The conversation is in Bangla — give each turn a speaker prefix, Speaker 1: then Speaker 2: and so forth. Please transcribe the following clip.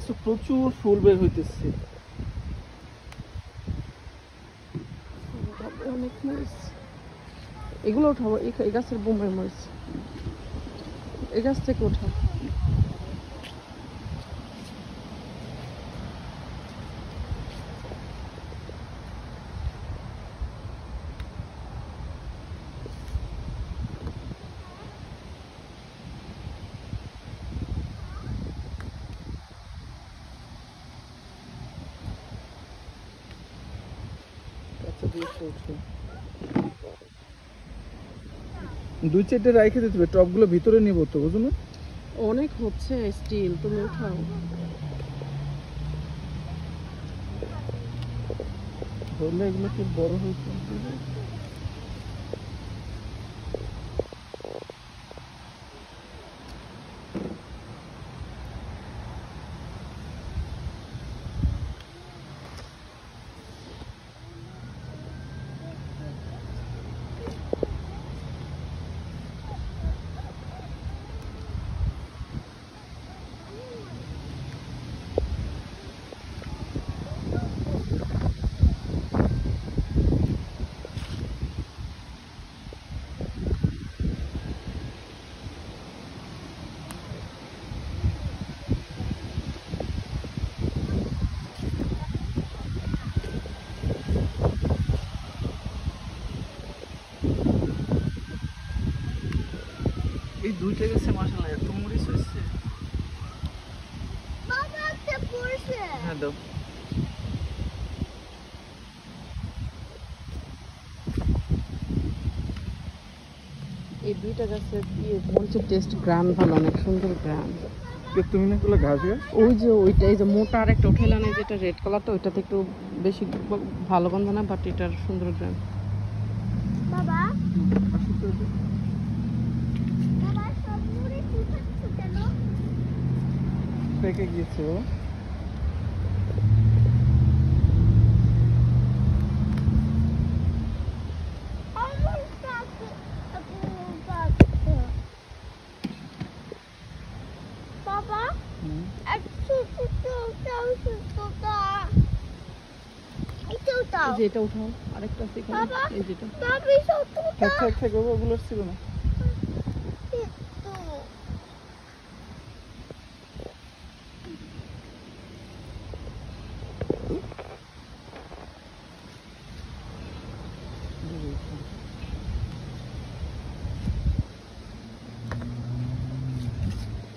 Speaker 1: দেখছো প্রচুর ফুল বের হইতেছে।
Speaker 2: অনেক মরিচ, এগুলো উঠাবো। এই গাছের বোমের মরিচ, এই গাছ থেকে উঠাও।
Speaker 1: দুই চারটে রাইখে দিতে হবে, টপগুলো ভিতরে নিব তো, বুঝো না?
Speaker 2: অনেক হচ্ছে স্টিল, তুমি উঠাও।
Speaker 1: ধরলে এগুলো খুব বড় হয়েছে। এই দুইটা গেছে মাশাআল্লাহ, এত মরিচ হয়েছে।
Speaker 3: বাবা একটা পড়ছে।
Speaker 1: হ্যাঁ দাও।
Speaker 2: এই দুইটা গাছের মরিচের টেস্ট, গ্রাম ভালো, অনেক সুন্দর গ্রাম।
Speaker 1: তুমি না গুলো ঘাস গাছ?
Speaker 2: ওই যে ওইটা, এই যে মোটা আর একটা উঠে লানে যেটা রেড কালারটা, ওইটাতে একটু বেশি ভালো গন্ধ না, বাট এটার সুন্দর গ্রাম।
Speaker 3: বাবা বাবা সব মুড়ি শুকাচ্ছে কেন?
Speaker 1: পেকে গিয়েছে ও।
Speaker 3: আমার কাছে বাবা একটু
Speaker 2: এই যে এটা উঠাও, আরেকটা আছে এখানে,
Speaker 3: বাবা
Speaker 2: এই যেটা।
Speaker 3: বাবা
Speaker 1: থাক থাক থাক, ওগুলো ছিল না।